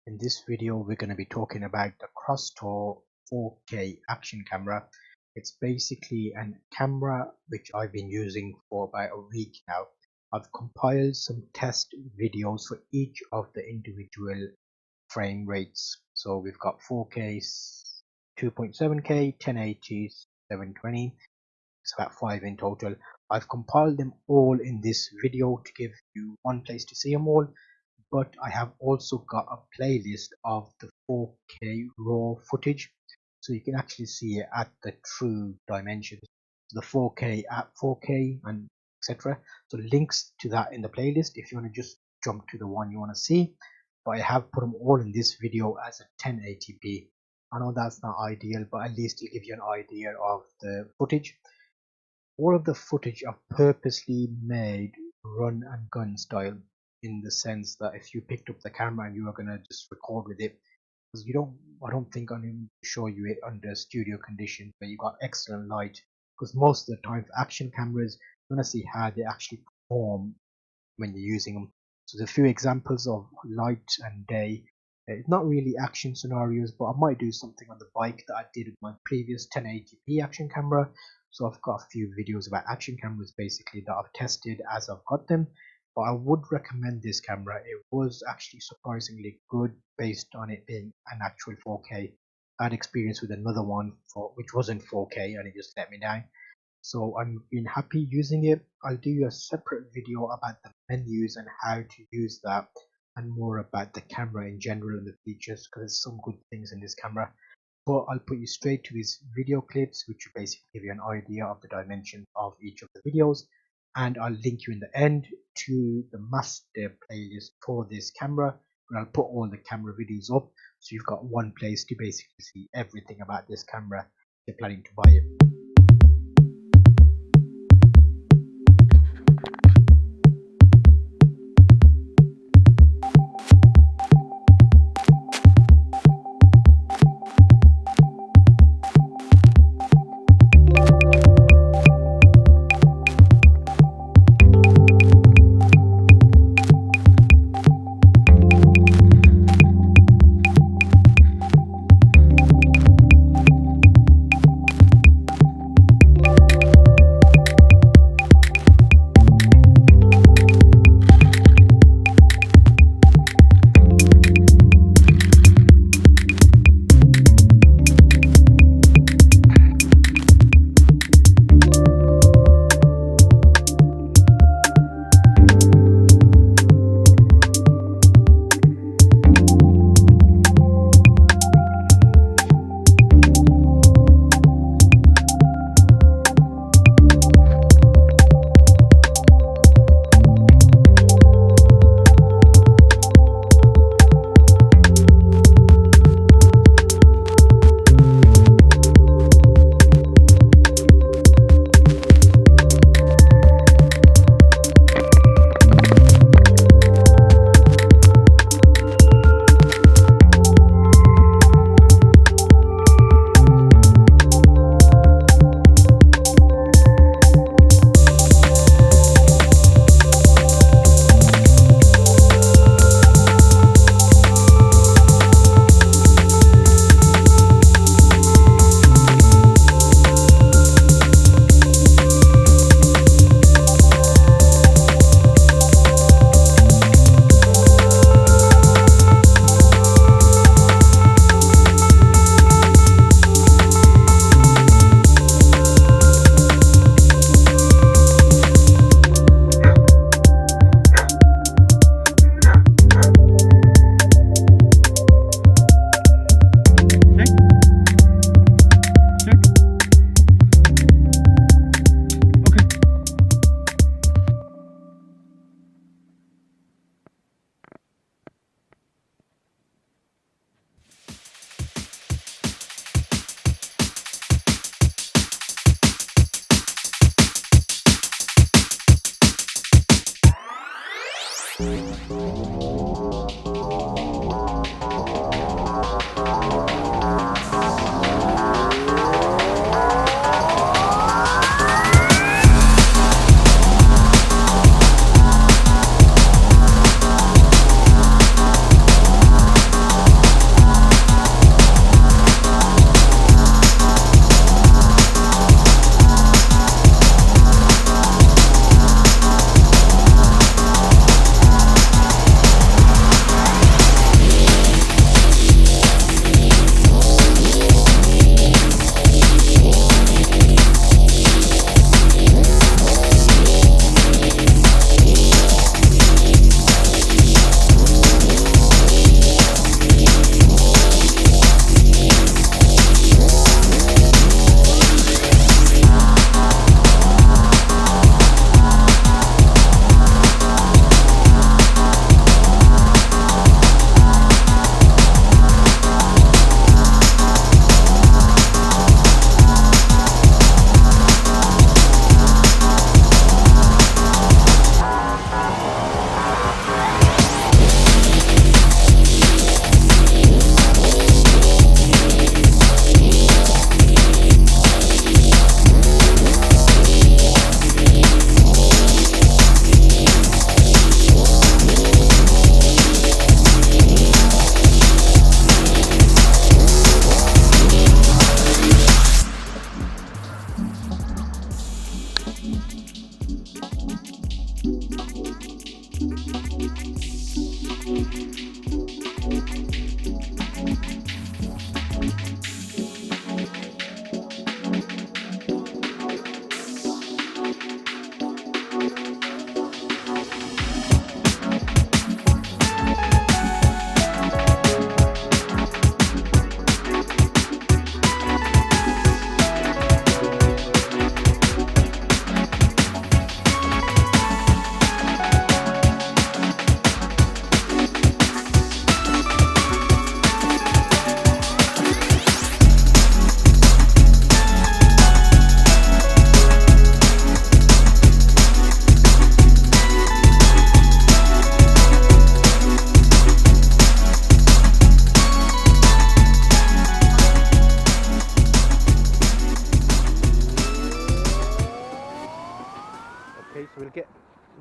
In this video, we're going to be talking about the Crostor 4K action camera. It's basically a camera which I've been using for about a week now. I've compiled some test videos for each of the individual frame rates. So we've got 4K, 2.7K, 1080, 720. It's about 5 in total. I've compiled them all in this video to give you one place to see them all, but I have also got a playlist of the 4K raw footage, so you can actually see it at the true dimensions, the 4K at 4K and etc. So links to that in the playlist if you want to just jump to the one you want to see, but I have put them all in this video as a 1080p. I know that's not ideal, but at least it'll give you an idea of the footage. All of the footage are purposely made run and gun style, in the sense that if you picked up the camera and you were gonna just record with it, because I don't think I'm going to show you it under studio conditions where you got excellent light, because most of the time for action cameras you want to see how they actually perform when you're using them. So there's a few examples of light and day. It's not really action scenarios, but I might do something on the bike that I did with my previous 1080p action camera. So I've got a few videos about action cameras basically that I've tested as I've got them. But I would recommend this camera. It was actually surprisingly good based on it being an actual 4K. I had experience with another one which wasn't 4K and it just let me down. So I'm been happy using it. I'll do a separate video about the menus and how to use that, and more about the camera in general and the features, because there's some good things in this camera. But I'll put you straight to these video clips which will basically give you an idea of the dimensions of each of the videos, and I'll link you in the end to the master playlist for this camera where I'll put all the camera videos up, so you've got one place to basically see everything about this camera if you're planning to buy it.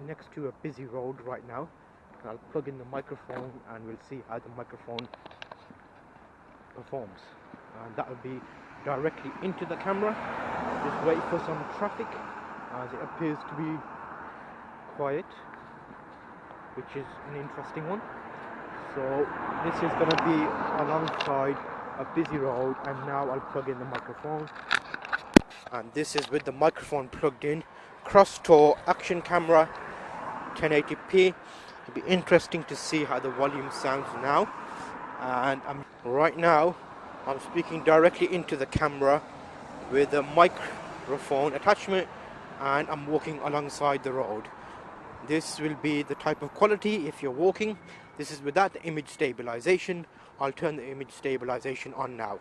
next to a busy road right now. I'll plug in the microphone and we'll see how the microphone performs. And that will be directly into the camera. Just wait for some traffic as it appears to be quiet, which is an interesting one. So this is going to be alongside a busy road, and now I'll plug in the microphone. And this is with the microphone plugged in. Crosstour action camera, 1080p. It'll be interesting to see how the volume sounds now. And right now I'm speaking directly into the camera with a microphone attachment, and I'm walking alongside the road. This will be the type of quality if you're walking. This is without the image stabilization. I'll turn the image stabilization on now.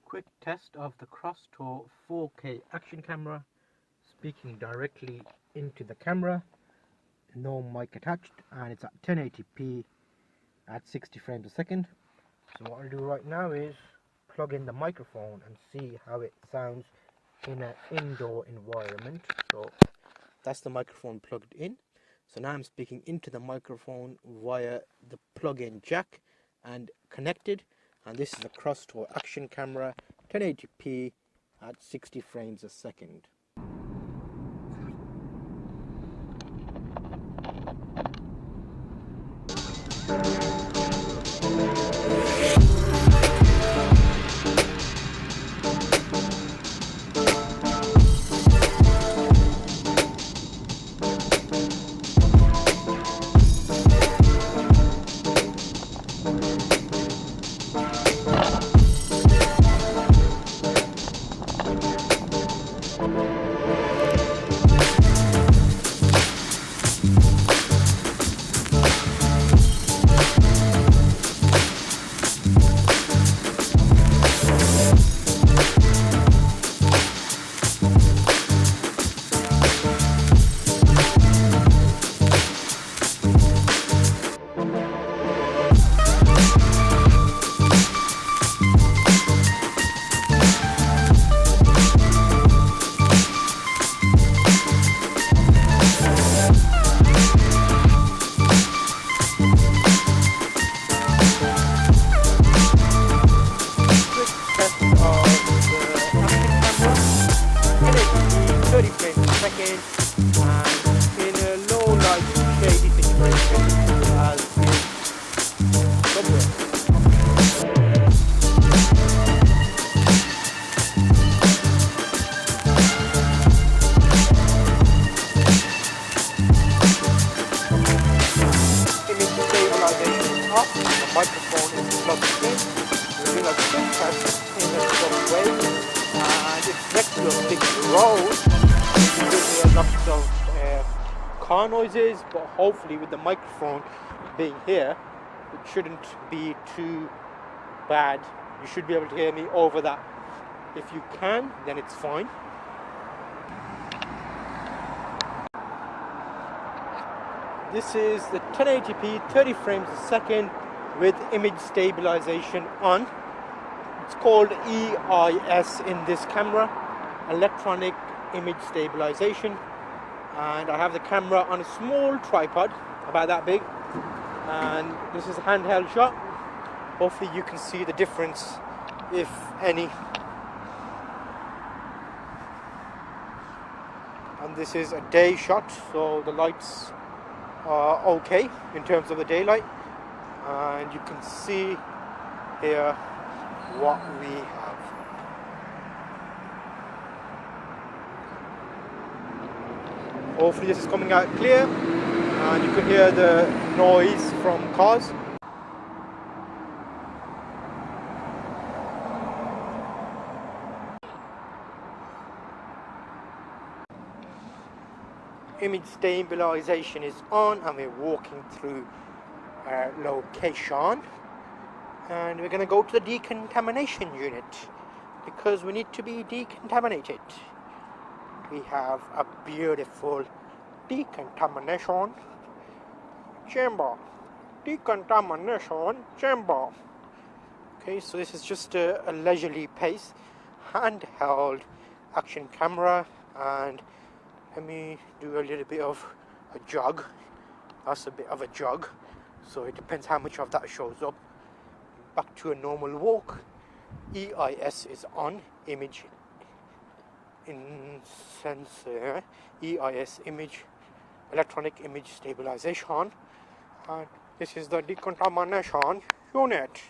Quick test of the Crosstour 4K action camera, speaking directly into the camera, no mic attached, and it's at 1080p at 60 frames a second. So what I'll do right now is plug in the microphone and see how it sounds in an indoor environment. So that's the microphone plugged in. So now I'm speaking into the microphone via the plug-in jack and connected. And this is a Crosstour action camera, 1080p at 60 frames a second. Microphone is plugged in. We're doing a quick test in a short way, and it's next to a big road. There's a lot of car noises, but hopefully with the microphone being here, it shouldn't be too bad. You should be able to hear me over that. If you can, then it's fine. This is the 1080p 30 frames a second with image stabilization on. It's called EIS in this camera, electronic image stabilization. And I have the camera on a small tripod, about that big. And this is a handheld shot. Hopefully you can see the difference, if any. and this is a day shot, so the lights are okay in terms of the daylight, and you can see here what we have. Hopefully this is coming out clear and you can hear the noise from cars. Image stabilization is on and we're walking through our location, and we're going to go to the decontamination unit because we need to be decontaminated. We have a beautiful decontamination chamber. Decontamination chamber. Okay, so this is just a leisurely pace handheld action camera, and let me do a little bit of a jog. That's a bit of a jog, so it depends how much of that shows up. Back to a normal walk. EIS is on, image in sensor, EIS image, electronic image stabilization, and this is the decontamination unit.